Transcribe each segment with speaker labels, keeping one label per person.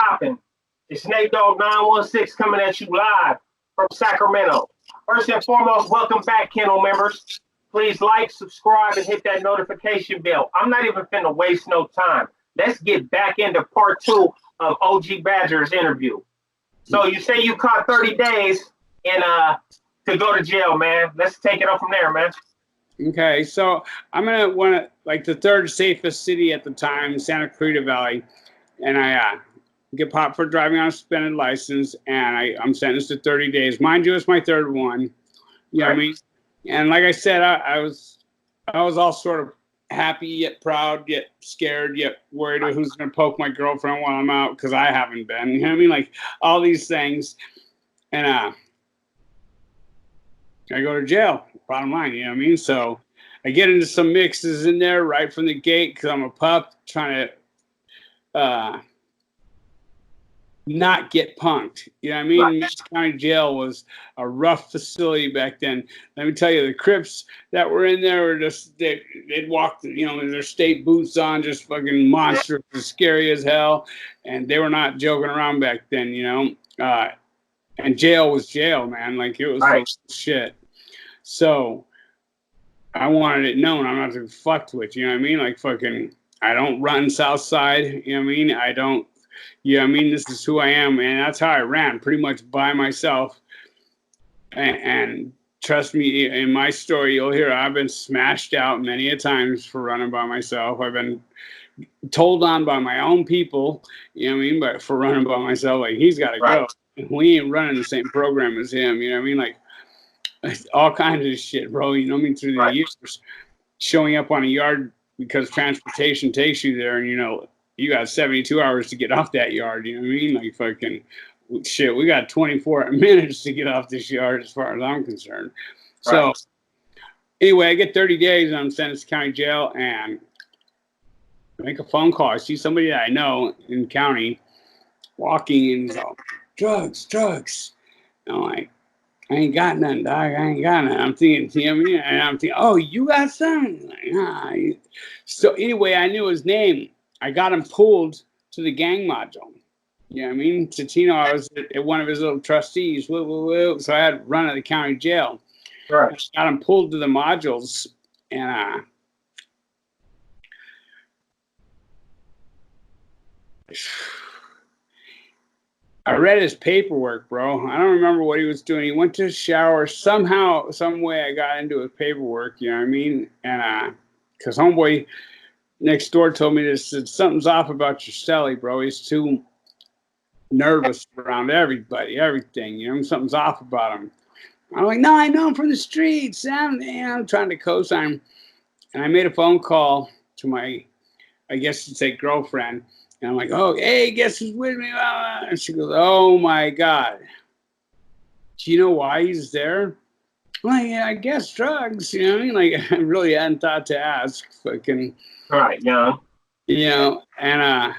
Speaker 1: popping? It's Nate Dogg 916 coming at you live from Sacramento. First and foremost, welcome back, Kennel members. Please like, subscribe, and hit that notification bell. I'm not even finna waste no time. Let's get back into part 2 of OG Badger's interview. So you say you caught 30 days to go to jail, man. Let's take it up from there, man.
Speaker 2: Okay, so I'm gonna want to, like, the third safest city at the time, Santa Clarita Valley, and I get popped for driving on a suspended license, and I'm sentenced to 30 days. Mind you, it's my third one. You know what I mean? And like I said, I was all sort of happy, yet proud, yet scared, yet worried of who's gonna poke my girlfriend while I'm out, because I haven't been. You know what I mean? Like, all these things, and I go to jail. Bottom line, you know what I mean? So I get into some mixes in there right from the gate because I'm a pup trying to not get punked. You know what I mean? Right. Michigan County Jail was a rough facility back then. Let me tell you, the Crips that were in there were just, they'd walk, you know, with their state boots on, just fucking monstrous, scary as hell. And they were not joking around back then, you know? And jail was jail, man. Like, it was right. Shit. So I wanted it known I'm not to be fucked with, you know what I mean? Like, fucking, I don't run South Side, you know what I mean? I don't, you know what I mean? This is who I am, and that's how I ran, pretty much by myself. And trust me, in my story, you'll hear I've been smashed out many a times for running by myself. I've been told on by my own people, you know what I mean? But for running by myself, like, he's got to go. We ain't running the same program as him, you know what I mean? Like, all kinds of shit, bro. You know what I mean? Through the years, showing up on a yard because transportation takes you there, and, you know, you got 72 hours to get off that yard. You know what I mean? Like, fucking shit. We got 24 minutes to get off this yard, as far as I'm concerned. So, anyway, I get 30 days, and I'm sentenced to county jail, and I make a phone call. I see somebody that I know in county walking, and he's all, drugs. And I'm like, I ain't got nothing, dog. I ain't got nothing. I'm thinking, you know what I mean? And I'm thinking, oh, you got something? Like, So anyway, I knew his name. I got him pulled to the gang module. You know what I mean? Tino, I was at one of his little trustees. So I had run of the county jail. Right. I got him pulled to the modules, and I read his paperwork, bro. I don't remember what he was doing. He went to the shower. Somehow, some way I got into his paperwork, you know what I mean? And because homeboy next door told me this, said, something's off about your celly, bro. He's too nervous around everybody, everything. You know, something's off about him. I'm like, no, I know him from the streets. I'm trying to co-sign. And I made a phone call to my, I guess you'd say, girlfriend. And I'm like, oh, hey, guess who's with me? And she goes, oh, my God. Do you know why he's there? I'm like, yeah, I guess drugs. You know what I mean? Like, I really hadn't thought to ask. Fucking. Right, yeah. You know, and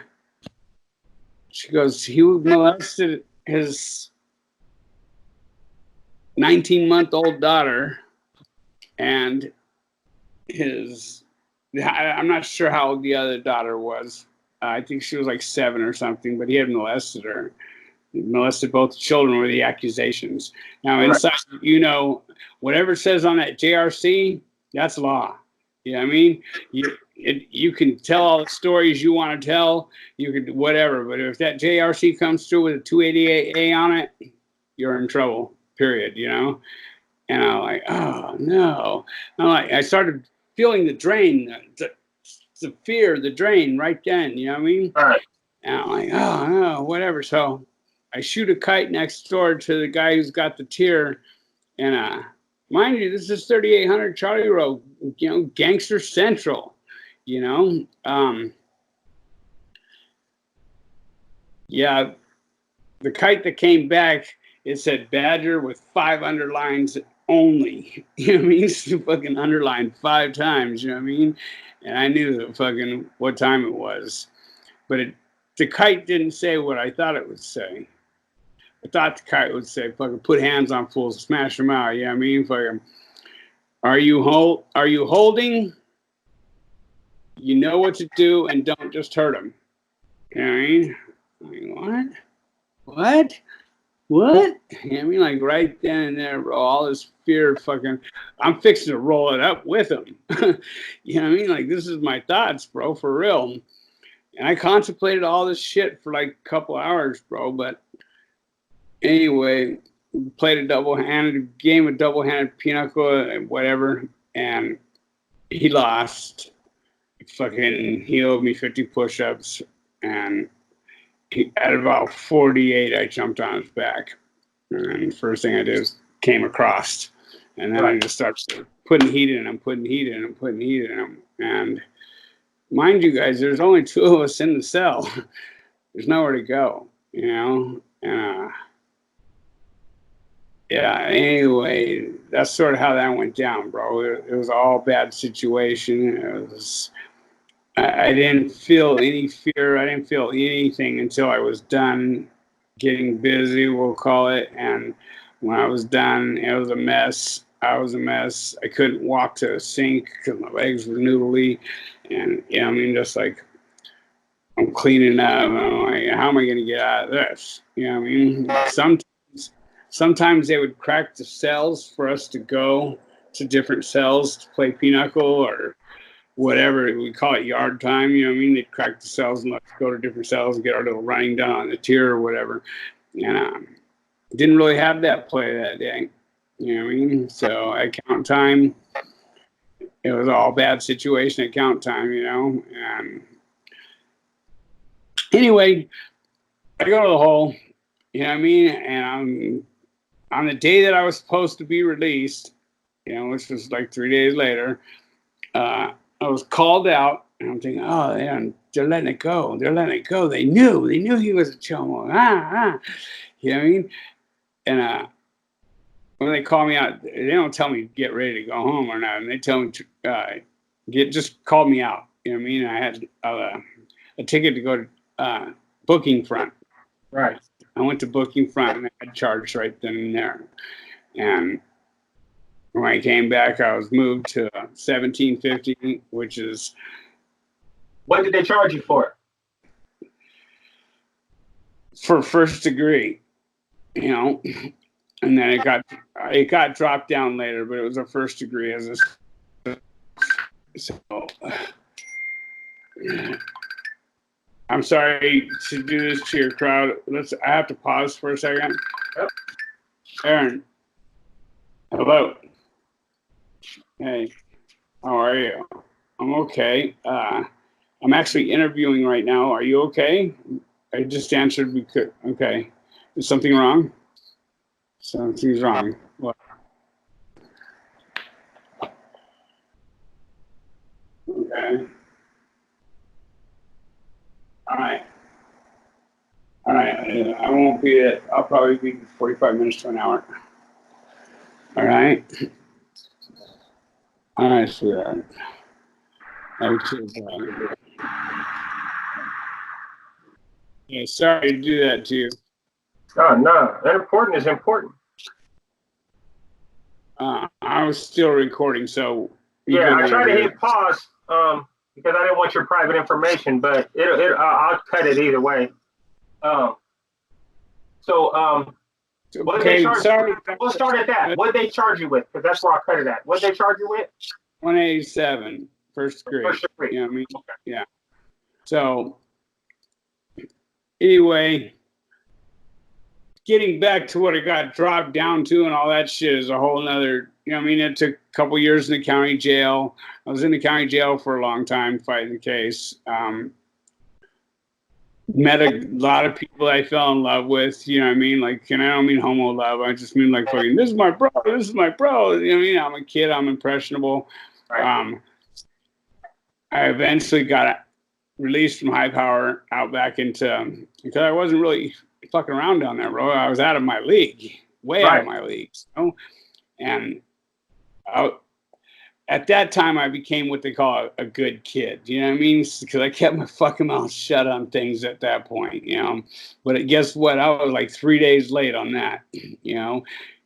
Speaker 2: she goes, he molested his 19-month-old daughter and his, I'm not sure how old the other daughter was. I think she was like 7 or something, but he had molested her. He molested both children with the accusations. Now, inside, you know, whatever it says on that JRC, that's law. You know what I mean? You can tell all the stories you want to tell. You can whatever. But if that JRC comes through with a 288A on it, you're in trouble, period, you know? And I'm like, oh, no. I'm like, I started feeling the drain, the fear, the drain right then, you know what I mean? Right. And I'm like, oh, no, whatever. So I shoot a kite next door to the guy who's got the tier. And mind you, this is 3800 Charlie Road, you know, Gangster Central, you know? Yeah, the kite that came back, it said Badger with 5 underlines only. You know what I mean? It's fucking underlined 5 times, you know what I mean? And I knew fucking what time it was. But the kite didn't say what I thought it would say. I thought the kite would say, fucking put hands on fools, smash them out. You know what I mean? Fucking, are you holding? You know what to do, and don't just hurt them. You know what I mean? I'm like, what? What? I mean, like right then and there, bro, all this fear fucking, I'm fixing to roll it up with him. You know what I mean? Like, this is my thoughts, bro, for real. And I contemplated all this shit for like a couple hours, bro. But anyway, played a double-handed game of double-handed pinochle and whatever. And he lost. He owed me 50 push-ups. And at about 48, I jumped on his back. And the first thing I did was came across. And then I just started putting heat in him, putting heat in him, putting heat in him. And mind you guys, there's only two of us in the cell. There's nowhere to go, you know? And, yeah, anyway, that's sort of how that went down, bro. It was all bad situation. It was, I didn't feel any fear. I didn't feel anything until I was done getting busy, we'll call it. And when I was done, it was a mess. I was a mess. I couldn't walk to the sink because my legs were noodly. And, you know, I mean, just like, I'm cleaning up. I'm like, how am I going to get out of this? You know what I mean? Sometimes they would crack the cells for us to go to different cells to play pinochle or whatever. We call it yard time. You know what I mean? They'd crack the cells and let's go to different cells and get our little running done on the tier or whatever. And didn't really have that play that day. You know what I mean? So at count time, it was all bad situation at count time, you know? And anyway, I go to the hole, you know what I mean? And on the day that I was supposed to be released, you know, which was like 3 days later, I was called out, and I'm thinking, oh, they're letting it go. They're letting it go. They knew he was a chomo. You know what I mean? And when they call me out, they don't tell me get ready to go home or not. And they tell me just call me out. You know what I mean? I had a ticket to go to Booking Front.
Speaker 1: Right.
Speaker 2: I went to Booking Front and I had charged right then and there. And when I came back, I was moved to 1750, which is.
Speaker 1: What did they charge you for?
Speaker 2: For first degree, you know, and then it got dropped down later, but it was a first degree as a. So, I'm sorry to do this to your crowd. I have to pause for a second.
Speaker 1: Yep.
Speaker 2: Aaron. Hello. Hey, how are you? I'm okay. I'm actually interviewing right now. Are you okay? I just answered because, okay. Is something wrong? Something's wrong. What? Okay. All right. I won't be at, I'll probably be 45 minutes to an hour. All right. All right, sweetheart. Yeah, sorry to do that to you.
Speaker 1: Oh, no. That important is important.
Speaker 2: I was still recording, so.
Speaker 1: Yeah, I tried to hit pause because I didn't want your private information, but I'll cut it either way. What did they charge?
Speaker 2: Sorry.
Speaker 1: We'll start at that. What did they charge you with? Because that's where I'll cut it at. What did they charge you with?
Speaker 2: 187, first degree.
Speaker 1: First degree.
Speaker 2: You know what I mean?
Speaker 1: Okay.
Speaker 2: Yeah. So, anyway, getting back to what it got dropped down to and all that shit is a whole nother, you know what I mean? It took a couple years in the county jail. I was in the county jail for a long time fighting the case. Met a lot of people I fell in love with, you know what I mean? Like, and I don't mean homo love. I just mean like fucking, this is my bro. You know what I mean? I'm a kid. I'm impressionable.
Speaker 1: Right.
Speaker 2: I eventually got released from high power out back into, because I wasn't really fucking around down there, bro. I was out of my league, out of my league. So, and at that time, I became what they call a good kid. You know what I mean? Because I kept my fucking mouth shut on things at that point, you know. But guess what? I was like 3 days late on that, you know.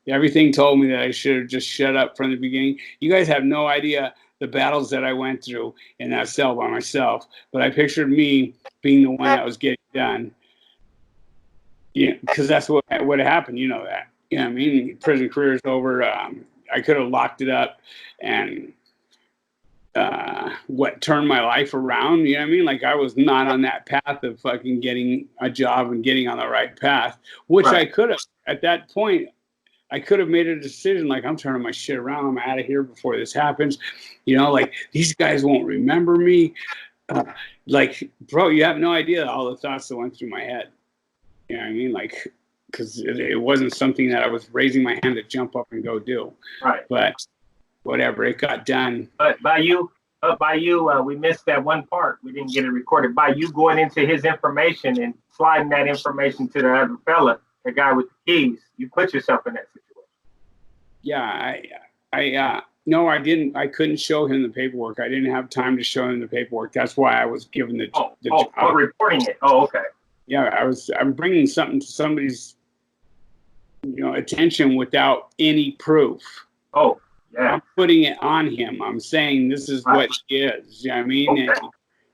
Speaker 2: Everything told me that I should have just shut up from the beginning. You guys have no idea the battles that I went through in that cell by myself. But I pictured me being the one that was getting done. Yeah, because that's what happened. You know that. You know what I mean? Prison career is over. I could have locked it up and what turned my life around. You know what I mean? Like I was not on that path of fucking getting a job and getting on the right path, which I could have at that point. I could have made a decision like I'm turning my shit around. I'm out of here before this happens. You know, like these guys won't remember me. Like, bro, you have no idea all the thoughts that went through my head. You know what I mean? Like, because it wasn't something that I was raising my hand to jump up and go do.
Speaker 1: Right.
Speaker 2: But whatever, it got done.
Speaker 1: But by you, we missed that one part. We didn't get it recorded. By you going into his information and sliding that information to the other fella, the guy with the keys, you put yourself in that situation.
Speaker 2: Yeah, no, I didn't. I couldn't show him the paperwork. I didn't have time to show him the paperwork. That's why I was given the job.
Speaker 1: Reporting it. Oh, okay.
Speaker 2: Yeah, I'm bringing something to somebody's, attention without any proof.
Speaker 1: Oh, yeah.
Speaker 2: I'm putting it on him. I'm saying this is what he is. You know what I mean? Okay. And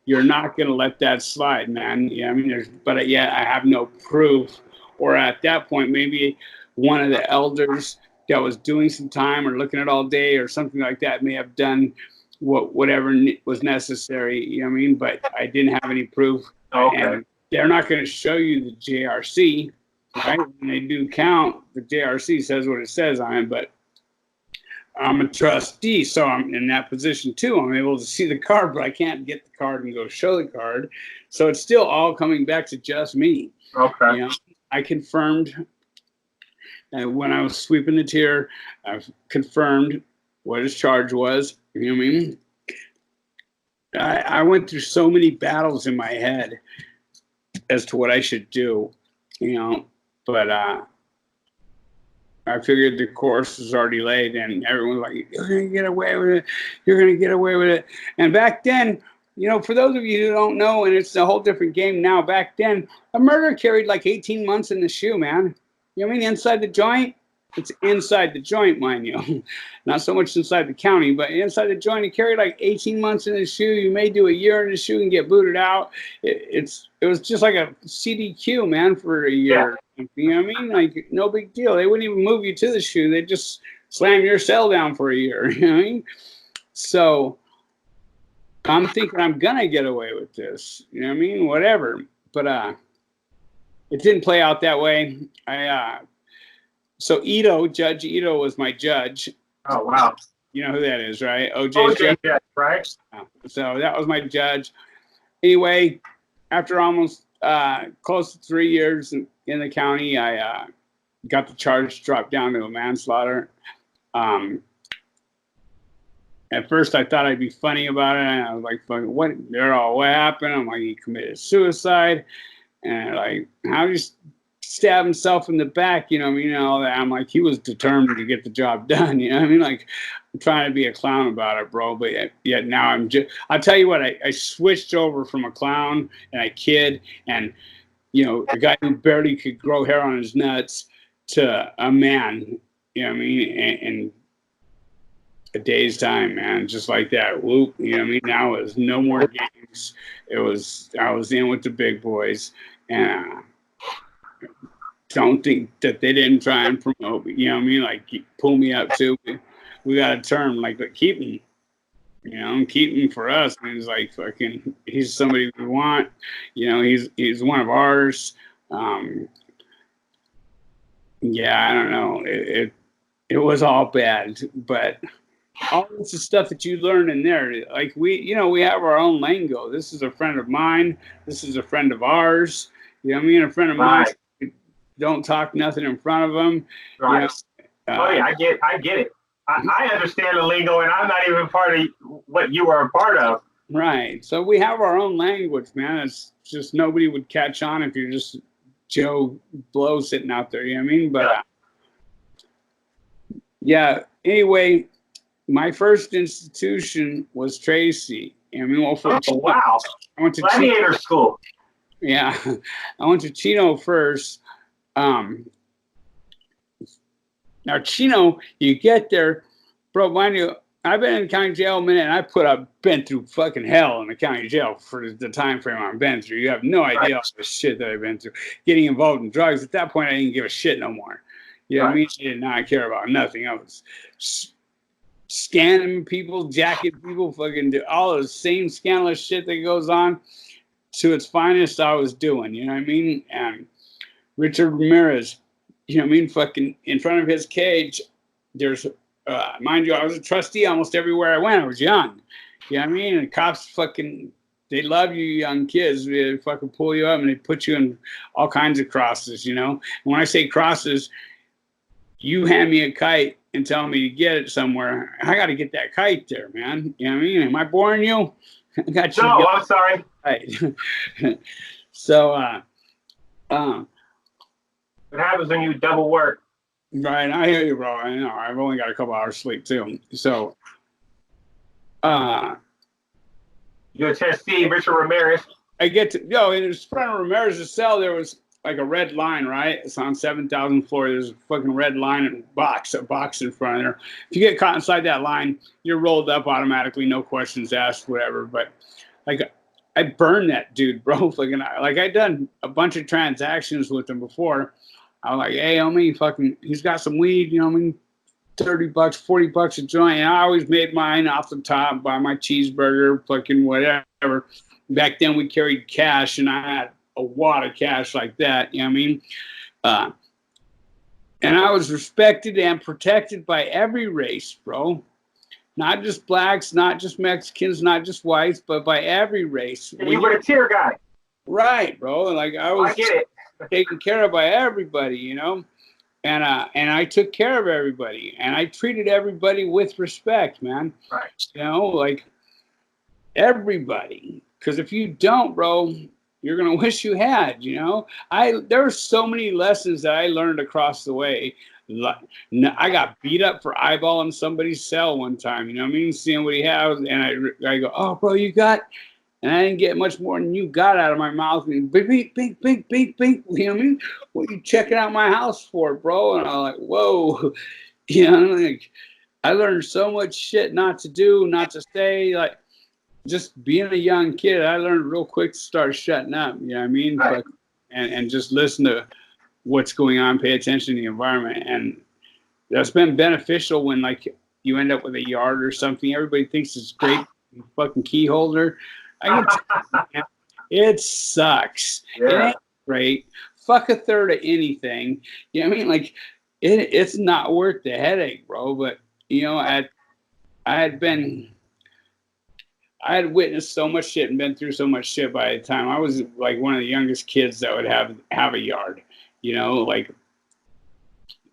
Speaker 2: you're not going to let that slide, man. You know what I mean? But I have no proof. Or at that point, maybe one of the elders that was doing some time or looking at all day or something like that may have done whatever was necessary. You know what I mean? But I didn't have any proof.
Speaker 1: Okay.
Speaker 2: And they're not going to show you the JRC, right? When they do count, the JRC says what it says on it, but I'm a trustee, so I'm in that position too. I'm able to see the card, but I can't get the card and go show the card. So it's still all coming back to just me.
Speaker 1: Okay.
Speaker 2: I confirmed when I was sweeping the tier, I confirmed what his charge was. You know what I mean? I went through so many battles in my head as to what I should do, but I figured the course was already laid and everyone was like, you're going to get away with it. You're going to get away with it. And back then, for those of you who don't know, and it's a whole different game now, back then, a murder carried like 18 months in the shoe, man. You know what I mean? Inside the joint, it's inside the joint, mind you. Not so much inside the county, but inside the joint, it carried like 18 months in the shoe. You may do a year in the shoe and get booted out. It was just like a CDQ, man, for a year. Yeah. You know what I mean? Like, no big deal. They wouldn't even move you to the shoe. They just slam your cell down for a year. You know what I mean? So I'm thinking I'm going to get away with this. You know what I mean? Whatever. But it didn't play out that way. So Judge Ito was my judge.
Speaker 1: Oh, wow.
Speaker 2: You know who that is, right? OJ
Speaker 1: judge, right?
Speaker 2: So that was my judge. Anyway, after almost close to 3 years in the county, I got the charge dropped down to a manslaughter. At first, I thought I'd be funny about it. And I was like, what happened? I'm like, he committed suicide. And like, how did he stab himself in the back? You know what I mean? And all that. I'm like, he was determined to get the job done. You know what I mean? Like, I'm trying to be a clown about it, bro. But yet now I'll tell you what, I switched over from a clown and a kid and, a guy who barely could grow hair on his nuts to a man, you know what I mean? And a day's time, man, just like that. Whoop, you know what I mean? Now it was no more games. I was in with the big boys, and don't think that they didn't try and promote me. You know what I mean? Like pull me up too. We got a term like keep me. Keep him for us. And he's like fucking. He's somebody we want. He's one of ours. Yeah, I don't know. It was all bad, but all this is stuff that you learn in there. Like we have our own lingo. This is a friend of mine. This is a friend of ours. You know what I mean? A friend of mine. Don't talk nothing in front of them.
Speaker 1: Right. I get it. I understand the lingo, and I'm not even part of what you are a part of.
Speaker 2: Right. So we have our own language, man. It's just nobody would catch on if you're just Joe Blow sitting out there. You know what I mean? But anyway, my first institution was Tracy. I mean,
Speaker 1: wow.
Speaker 2: I went to
Speaker 1: Gladiator School.
Speaker 2: Yeah, I went to Chino first. Now Chino, you get there, bro. Mind you, I've been in the county jail a minute, and I've been through fucking hell in the county jail for the time frame I've been through. You have no idea all the shit that I've been through. Getting involved in drugs, at that point, I didn't give a shit no more. You know what I mean? I did not care about nothing. I was scanning people, jacking people, fucking do all the same scandalous shit that goes on to its finest I was doing. You know what I mean? And Richard Ramirez, you know what I mean? Fucking in front of his cage, there's... mind you, I was a trustee almost everywhere I went. I was young. You know what I mean? And cops fucking, they love you young kids. They fucking pull you up and they put you in all kinds of crosses, you know? And when I say crosses, you hand me a kite and tell me to get it somewhere. I got to get that kite there, man. You know what I mean? Am I boring you? I got you.
Speaker 1: No, I'm sorry.
Speaker 2: Right. So,
Speaker 1: what happens when you double work?
Speaker 2: Right, I hear you, bro. I know. I've only got a couple hours sleep too. So,
Speaker 1: you're a trustee, Richard Ramirez.
Speaker 2: I get to in front of Ramirez's cell. There was like a red line, right? It's on 7,000th floor. There's a fucking red line and a box in front of there. If you get caught inside that line, you're rolled up automatically, no questions asked, whatever. But like, I burned that dude, bro. Like I'd done a bunch of transactions with him before. I was like, hey, homie, fucking, he's got some weed, you know what I mean? $30, $40 a joint. And I always made mine off the top, buy my cheeseburger, fucking whatever. Back then we carried cash, and I had a wad of cash like that, you know what I mean? And I was respected and protected by every race, bro. Not just blacks, not just Mexicans, not just whites, but by every race.
Speaker 1: And you were a tier guy.
Speaker 2: Right, bro. Like I
Speaker 1: get it.
Speaker 2: Taken care of by everybody, you know, and I took care of everybody, and I treated everybody with respect, man.
Speaker 1: Right.
Speaker 2: You know, like everybody. Because if you don't, bro, you're gonna wish you had. You know, there were so many lessons that I learned across the way. I got beat up for eyeballing somebody's cell one time. You know what I mean? Seeing what he has, and I go, oh, bro, you got. And I didn't get much more than you got out of my mouth. And bing, bing, bing, bing, bing, bing. You know what I mean? What are you checking out my house for, bro? And I'm like, whoa. You know, like, I learned so much shit not to do, not to say. Like, just being a young kid, I learned real quick to start shutting up. You know what I mean?
Speaker 1: Right.
Speaker 2: And just listen to what's going on, pay attention to the environment. And that's been beneficial when, like, you end up with a yard or something. Everybody thinks it's great, fucking key holder. It sucks.
Speaker 1: Yeah.
Speaker 2: It ain't great. Fuck a third of anything. You know what I mean? Like, it's not worth the headache, bro. But, you know, I had witnessed so much shit and been through so much shit by the time I was like one of the youngest kids that would have a yard, you know, like,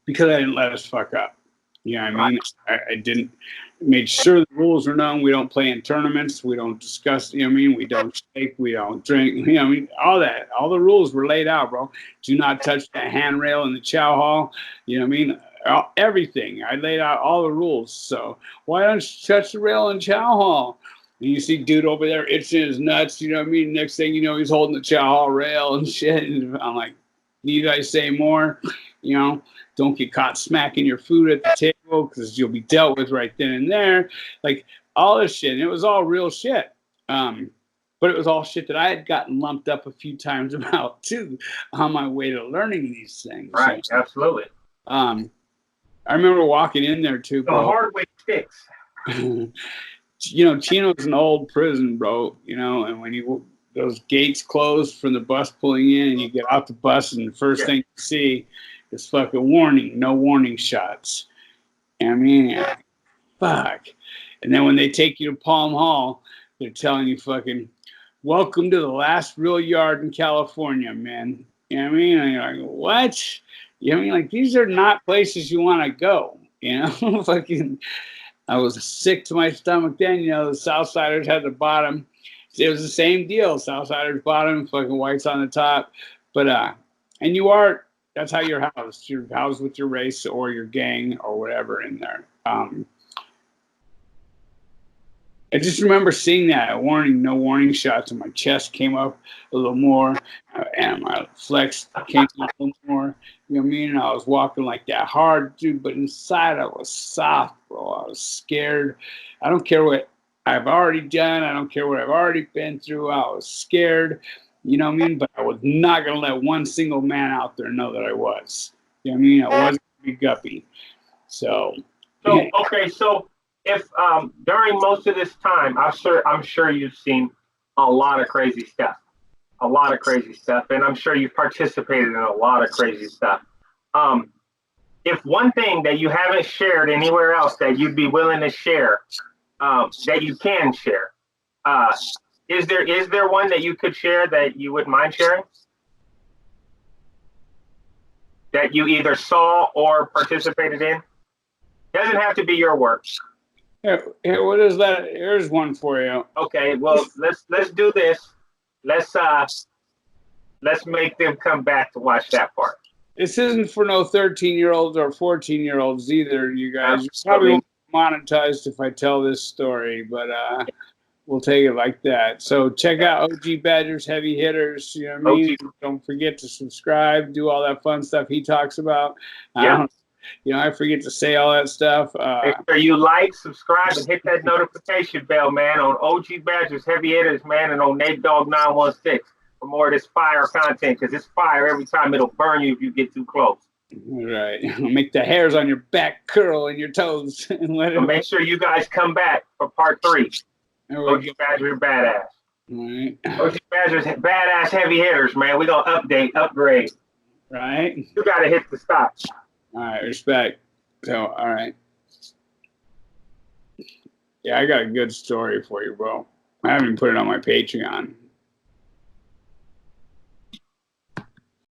Speaker 2: because I didn't let us fuck up. You know what I mean? I didn't made sure the rules are known. We don't play in tournaments. We don't discuss, you know what I mean? We don't shake. We don't drink. You know what I mean? All that. All the rules were laid out, bro. Do not touch that handrail in the chow hall. You know what I mean? Everything. I laid out all the rules. So why don't you touch the rail in chow hall? And you see dude over there itching his nuts. You know what I mean? Next thing you know, he's holding the chow hall rail and shit. And I'm like, you guys say more? You know? Don't get caught smacking your food at the table because you'll be dealt with right then and there. Like, all this shit. And it was all real shit. But it was all shit that I had gotten lumped up a few times about, too, on my way to learning these things.
Speaker 1: Right,
Speaker 2: so,
Speaker 1: absolutely.
Speaker 2: I remember walking in there, too, bro.
Speaker 1: The hard way sticks.
Speaker 2: You know, Chino's an old prison, bro. You know, and when those gates close from the bus pulling in and you get off the bus and the first thing you see is fucking warning, no warning shots. I mean, fuck. And then when they take you to Palm Hall, they're telling you fucking, welcome to the last real yard in California, man. You know what I mean? And you're like, what? You know what I mean? Like, these are not places you want to go, you know? Fucking, I was sick to my stomach then, you know, the Southsiders had the bottom. It was the same deal. Southsiders bottom, fucking whites on the top. But, and that's how you're housed. You're housed with your race or your gang or whatever in there. I just remember seeing that warning, no warning shots, and my chest came up a little more. and my flex came a little more. You know what I mean? And I was walking like that hard, dude, but inside I was soft, bro. I was scared. I don't care what I've already done. I don't care what I've already been through. I was scared. You know what I mean? But I was not going to let one single man out there know that I was. You know what I mean? I wasn't going to be guppy. So
Speaker 1: okay, so if during most of this time, I'm sure you've seen a lot of crazy stuff, and I'm sure you've participated in a lot of crazy stuff. If one thing that you haven't shared anywhere else that you'd be willing to share, that you can share, is there one that you could share that you wouldn't mind sharing? That you either saw or participated in? Doesn't have to be your work.
Speaker 2: Here, what is that? Here's one for you.
Speaker 1: Okay, well let's do this. Let's make them come back to watch that part.
Speaker 2: This isn't for no 13-year-olds or 14-year-olds either, you guys. You probably won't be monetized if I tell this story, but we'll take it like that. So check out OG Badgers Heavy Hitters. You know what I mean? Don't forget to subscribe, do all that fun stuff he talks about.
Speaker 1: Yeah.
Speaker 2: You know, I forget to say all that stuff.
Speaker 1: Make sure you like, subscribe, and hit that notification bell, man, on OG Badgers Heavy Hitters, man, and on Nate Dogg 916 for more of this fire content, because it's fire every time. It'll burn you if you get too close.
Speaker 2: All right. Make the hairs on your back curl and your toes. And let it.
Speaker 1: Make sure you guys come back for part 3. OG Badgers Badass.
Speaker 2: All right.
Speaker 1: OG Badgers Badass Heavy Hitters, man. We're going to upgrade.
Speaker 2: Right.
Speaker 1: You got to hit the stop.
Speaker 2: All right, respect. So, all right. Yeah, I got a good story for you, bro. I haven't put it on my Patreon.